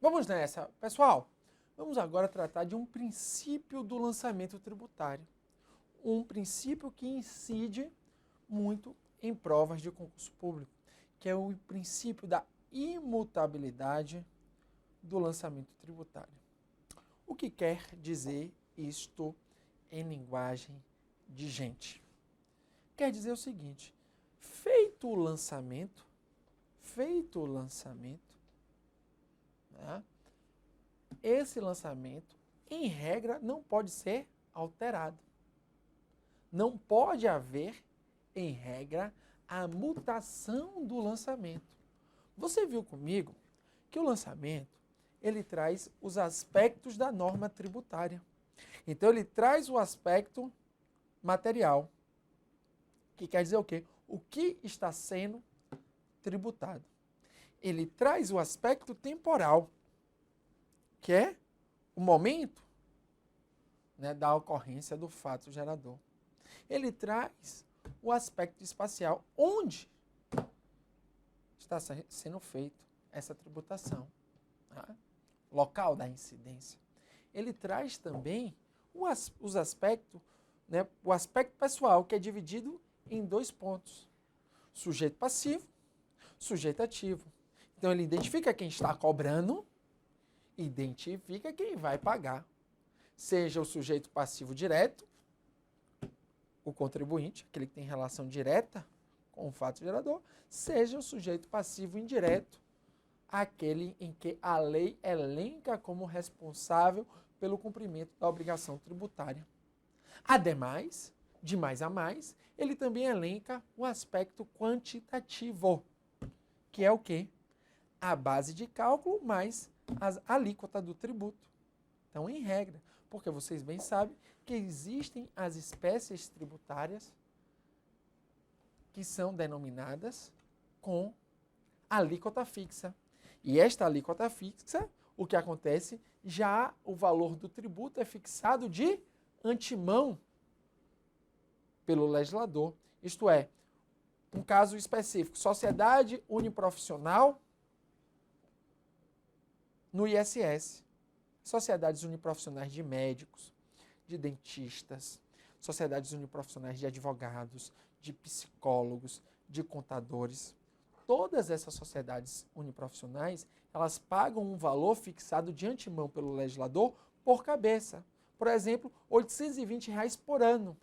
Vamos nessa. Pessoal, vamos agora tratar de um princípio do lançamento tributário. Um princípio que incide muito em provas de concurso público, que é o princípio da imutabilidade do lançamento tributário. O que quer dizer isto em linguagem de gente? Quer dizer o seguinte: feito o lançamento, né, esse lançamento, em regra, não pode ser alterado. Não pode haver, em regra, a mutação do lançamento. Você viu comigo que o lançamento, ele traz os aspectos da norma tributária. Então, ele traz o aspecto material, que quer dizer o quê? O que está sendo tributado. Ele traz o aspecto temporal, que é o momento, né, da ocorrência do fato gerador. Ele traz o aspecto espacial, onde está sendo feito essa tributação, tá? Local da incidência. Ele traz também os aspectos, né, o aspecto pessoal, que é dividido em 2 pontos: sujeito passivo, sujeito ativo. Então, ele identifica quem está cobrando, identifica quem vai pagar. Seja o sujeito passivo direto, o contribuinte, aquele que tem relação direta com o fato gerador, seja o sujeito passivo indireto, aquele em que a lei elenca como responsável pelo cumprimento da obrigação tributária. Ademais, de mais a mais, ele também elenca o aspecto quantitativo, que é o quê? A base de cálculo mais a alíquota do tributo. Então, em regra, porque vocês bem sabem que existem as espécies tributárias que são denominadas com alíquota fixa. E esta alíquota fixa, o que acontece, já o valor do tributo é fixado de antemão pelo legislador. Isto é, um caso específico, sociedade uniprofissional no ISS. Sociedades uniprofissionais de médicos, de dentistas, sociedades uniprofissionais de advogados, de psicólogos, de contadores. Todas essas sociedades uniprofissionais, elas pagam um valor fixado de antemão pelo legislador por cabeça. Por exemplo, R$ 820 por ano.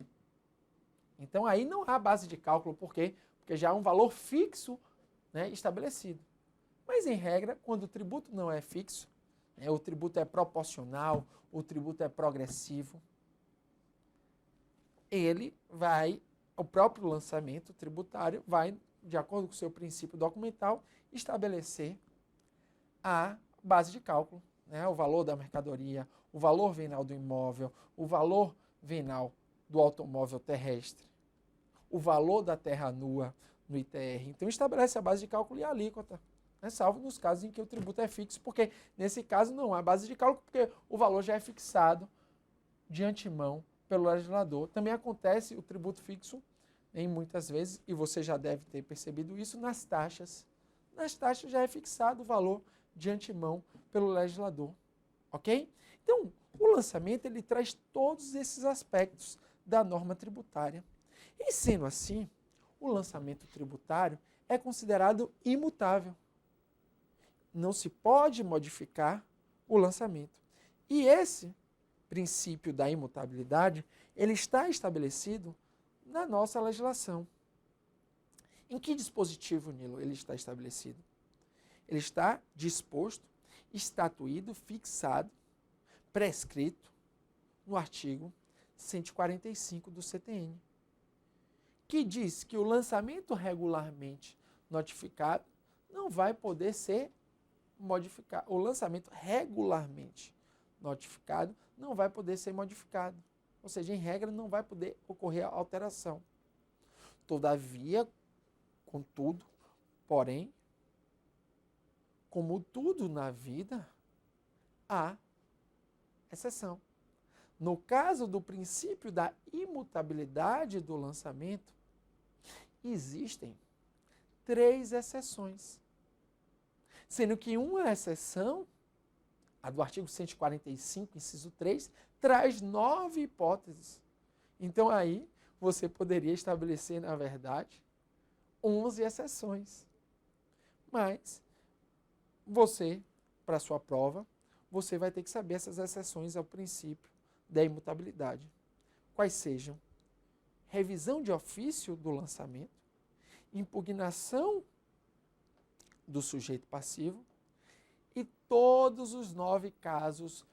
Então, aí não há base de cálculo. Por quê? Porque já há um valor fixo, né, estabelecido. Mas, em regra, quando o tributo não é fixo, né, o tributo é proporcional, o tributo é progressivo, o próprio lançamento tributário vai, de acordo com o seu princípio documental, estabelecer a base de cálculo, né, o valor da mercadoria, o valor venal do imóvel, o valor venal do automóvel terrestre, o valor da terra nua no ITR. Então, estabelece a base de cálculo e a alíquota, né, salvo nos casos em que o tributo é fixo, porque nesse caso não há base de cálculo, porque o valor já é fixado de antemão pelo legislador. Também acontece o tributo fixo, em muitas vezes, e você já deve ter percebido isso, nas taxas. Nas taxas já é fixado o valor de antemão pelo legislador, ok? Então, o lançamento, ele traz todos esses aspectos da norma tributária. E sendo assim, o lançamento tributário é considerado imutável. Não se pode modificar o lançamento. E esse princípio da imutabilidade, ele está estabelecido na nossa legislação. Em que dispositivo, Nilo, ele está estabelecido? Ele está disposto, estatuído, fixado, prescrito no artigo 145 do CTN, que diz que o lançamento regularmente notificado não vai poder ser modificado. O lançamento regularmente notificado não vai poder ser modificado. Ou seja, em regra, não vai poder ocorrer alteração. Todavia, contudo, porém, como tudo na vida, há exceção. No caso do princípio da imutabilidade do lançamento, existem 3 exceções. Sendo que uma exceção A do artigo 145, inciso 3, traz 9 hipóteses. Então, aí, você poderia estabelecer, na verdade, 11 exceções. Mas, você, para a sua prova, você vai ter que saber essas exceções ao princípio da imutabilidade. Quais sejam? Revisão de ofício do lançamento, impugnação do sujeito passivo e todos os 9 casos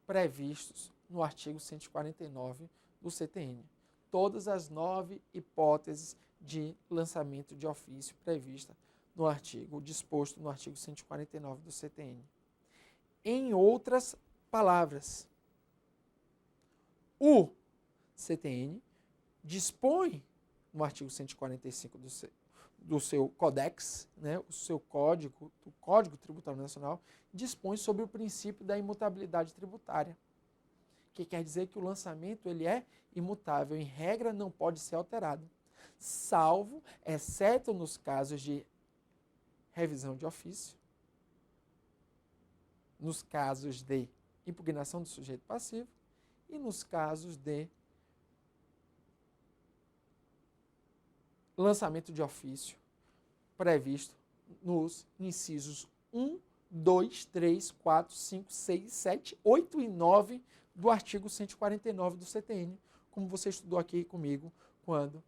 previstos no artigo 149 do CTN. Todas as 9 hipóteses de lançamento de ofício prevista no artigo, disposto no artigo 149 do CTN. Em outras palavras, o CTN dispõe, no artigo 145 do seu Codex, né, o seu código, o Código Tributário Nacional, dispõe sobre o princípio da imutabilidade tributária, que quer dizer que o lançamento ele é imutável, em regra não pode ser alterado, salvo, exceto nos casos de revisão de ofício, nos casos de impugnação do sujeito passivo e nos casos de lançamento de ofício previsto nos incisos 1, 2, 3, 4, 5, 6, 7, 8 e 9 do artigo 149 do CTN, como você estudou aqui comigo quando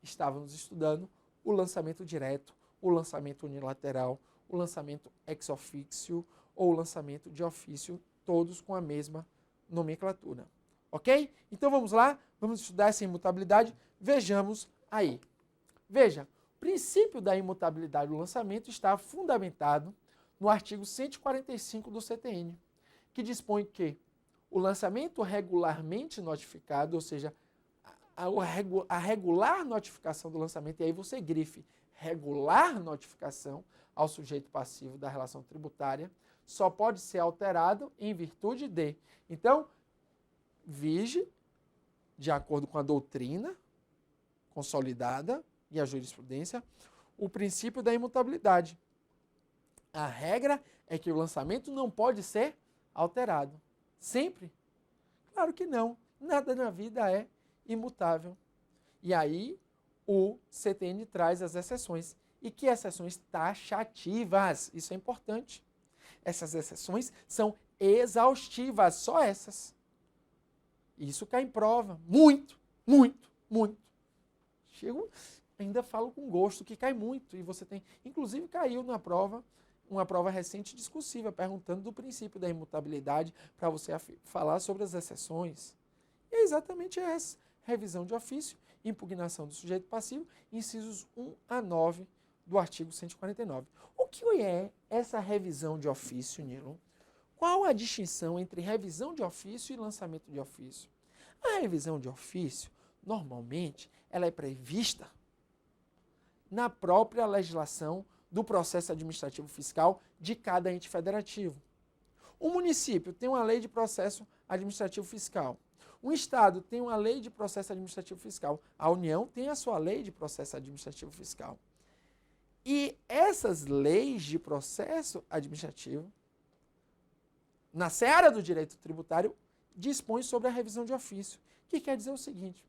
estávamos estudando o lançamento direto, o lançamento unilateral, o lançamento ex officio ou o lançamento de ofício, todos com a mesma nomenclatura. Ok? Então vamos lá, vamos estudar essa imutabilidade. Vejamos aí. Veja, o princípio da imutabilidade do lançamento está fundamentado no artigo 145 do CTN, que dispõe que o lançamento regularmente notificado, ou seja, a regular notificação do lançamento, e aí você grife regular notificação ao sujeito passivo da relação tributária, só pode ser alterado em virtude de. Então, vige, de acordo com a doutrina consolidada e a jurisprudência, o princípio da imutabilidade. A regra é que o lançamento não pode ser alterado. Sempre? Claro que não. Nada na vida é imutável. E aí, o CTN traz as exceções. E que exceções taxativas? Isso é importante. Essas exceções são exaustivas, só essas. Isso cai em prova. Muito, muito, muito. Chego, ainda falo com gosto que cai muito. E você tem, inclusive caiu na prova, uma prova recente discursiva, perguntando do princípio da imutabilidade para você falar sobre as exceções. E é exatamente essa. Revisão de ofício, impugnação do sujeito passivo, incisos 1 a 9 do artigo 149. O que é essa revisão de ofício, Nilo? Qual a distinção entre revisão de ofício e lançamento de ofício? A revisão de ofício, normalmente, ela é prevista na própria legislação do processo administrativo fiscal de cada ente federativo. O município tem uma lei de processo administrativo fiscal. O Estado tem uma lei de processo administrativo fiscal. A União tem a sua lei de processo administrativo fiscal. E essas leis de processo administrativo, na seara do direito tributário, dispõem sobre a revisão de ofício. Que quer dizer o seguinte: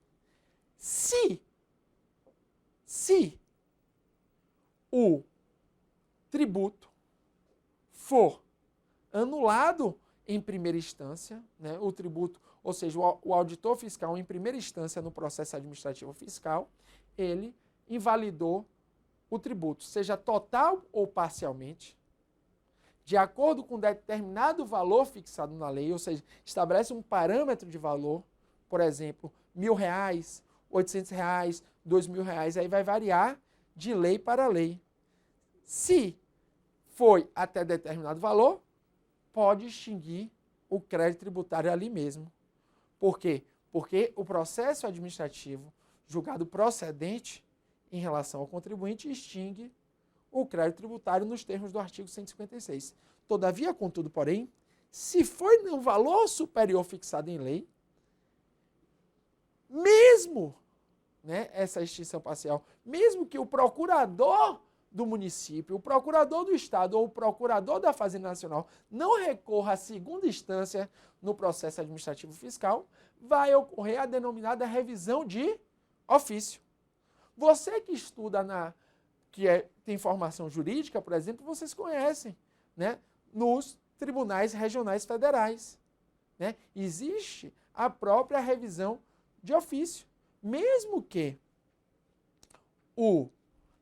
se o tributo for anulado em primeira instância, né, o tributo, ou seja, o auditor fiscal em primeira instância no processo administrativo fiscal, ele invalidou o tributo, seja total ou parcialmente, de acordo com determinado valor fixado na lei, ou seja, estabelece um parâmetro de valor, por exemplo, R$1.000, R$800, R$2.000, aí vai variar de lei para lei. Se foi até determinado valor, pode extinguir o crédito tributário ali mesmo. Por quê? Porque o processo administrativo julgado procedente em relação ao contribuinte extingue o crédito tributário nos termos do artigo 156. Todavia, contudo, porém, se for no valor superior fixado em lei, mesmo, né, essa extinção parcial, mesmo que o procurador do município, o procurador do Estado ou o procurador da Fazenda Nacional não recorra à segunda instância no processo administrativo fiscal, vai ocorrer a denominada revisão de ofício. Você que estuda tem formação jurídica, por exemplo, vocês conhecem, né, nos tribunais regionais federais, né? Existe a própria revisão de ofício. Mesmo que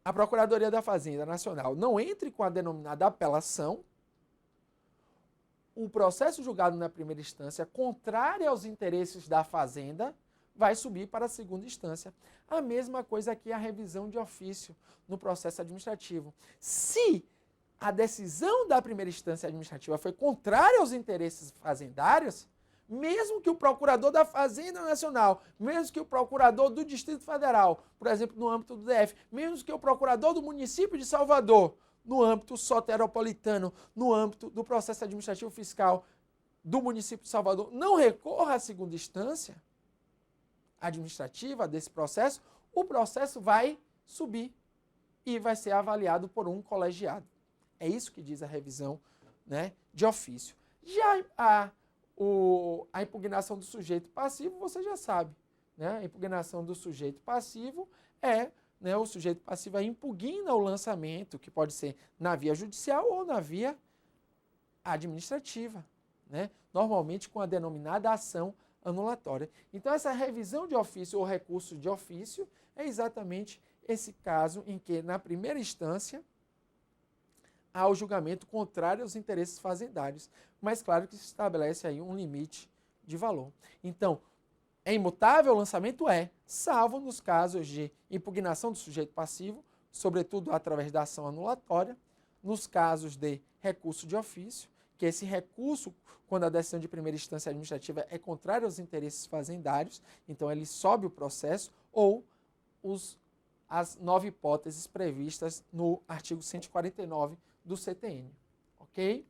a Procuradoria da Fazenda Nacional não entre com a denominada apelação, o processo julgado na primeira instância, contrário aos interesses da Fazenda, vai subir para a segunda instância. A mesma coisa aqui a revisão de ofício no processo administrativo. Se a decisão da primeira instância administrativa foi contrária aos interesses fazendários, mesmo que o procurador da Fazenda Nacional, mesmo que o procurador do Distrito Federal, por exemplo, no âmbito do DF, mesmo que o procurador do município de Salvador, no âmbito soteropolitano, no âmbito do processo administrativo fiscal do município de Salvador, não recorra à segunda instância administrativa desse processo, o processo vai subir e vai ser avaliado por um colegiado. É isso que diz a revisão, né, de ofício. Já a impugnação do sujeito passivo, você já sabe, né? A impugnação do sujeito passivo é, né, o sujeito passivo impugna o lançamento, que pode ser na via judicial ou na via administrativa, né? Normalmente com a denominada ação anulatória. Então, essa revisão de ofício ou recurso de ofício é exatamente esse caso em que, na primeira instância, há o julgamento contrário aos interesses fazendários, mas claro que se estabelece aí um limite de valor. Então, é imutável o lançamento? É, salvo nos casos de impugnação do sujeito passivo, sobretudo através da ação anulatória, nos casos de recurso de ofício, que esse recurso, quando a decisão de primeira instância administrativa é contrária aos interesses fazendários, então ele sobe o processo, ou as 9 hipóteses previstas no artigo 149 do CTN, ok?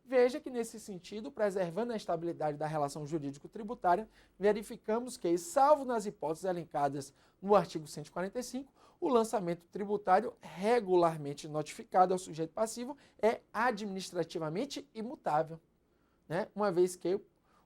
Veja que, nesse sentido, preservando a estabilidade da relação jurídico-tributária, verificamos que, salvo nas hipóteses elencadas no artigo 145, o lançamento tributário regularmente notificado ao sujeito passivo é administrativamente imutável, né? Uma vez que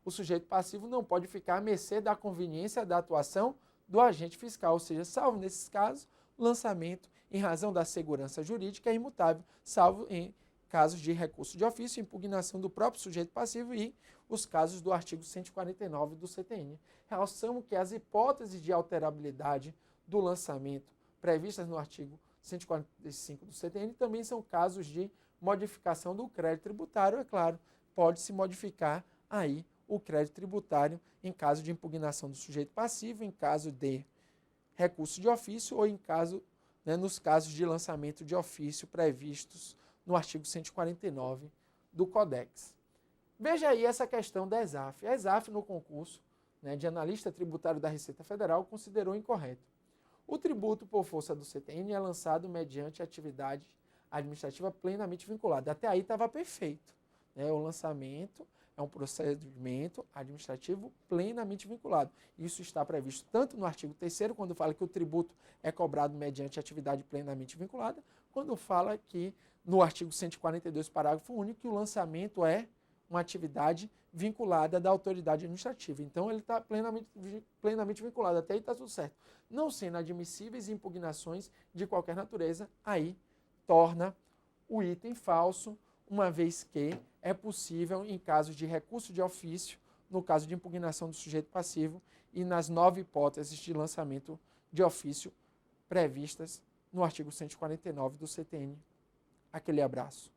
o sujeito passivo não pode ficar à mercê da conveniência da atuação do agente fiscal, ou seja, salvo nesses casos, lançamento em razão da segurança jurídica é imutável, salvo em casos de recurso de ofício, impugnação do próprio sujeito passivo e os casos do artigo 149 do CTN. Realçamos que as hipóteses de alterabilidade do lançamento previstas no artigo 145 do CTN também são casos de modificação do crédito tributário, é claro, pode-se modificar aí o crédito tributário em caso de impugnação do sujeito passivo, em caso de recurso de ofício ou em caso, né, nos casos de lançamento de ofício previstos no artigo 149 do Codex. Veja aí essa questão da ESAF. A ESAF, no concurso, né, de analista tributário da Receita Federal, considerou incorreto. O tributo por força do CTN é lançado mediante atividade administrativa plenamente vinculada. Até aí estava perfeito, né? O lançamento é um procedimento administrativo plenamente vinculado. Isso está previsto tanto no artigo 3º, quando fala que o tributo é cobrado mediante atividade plenamente vinculada, quando fala que no artigo 142, parágrafo único, que o lançamento é uma atividade vinculada da autoridade administrativa. Então, ele está plenamente vinculado. Até aí está tudo certo. Não sendo admissíveis impugnações de qualquer natureza, aí torna o item falso, uma vez que é possível, em casos de recurso de ofício, no caso de impugnação do sujeito passivo e nas 9 hipóteses de lançamento de ofício previstas no artigo 149 do CTN. Aquele abraço.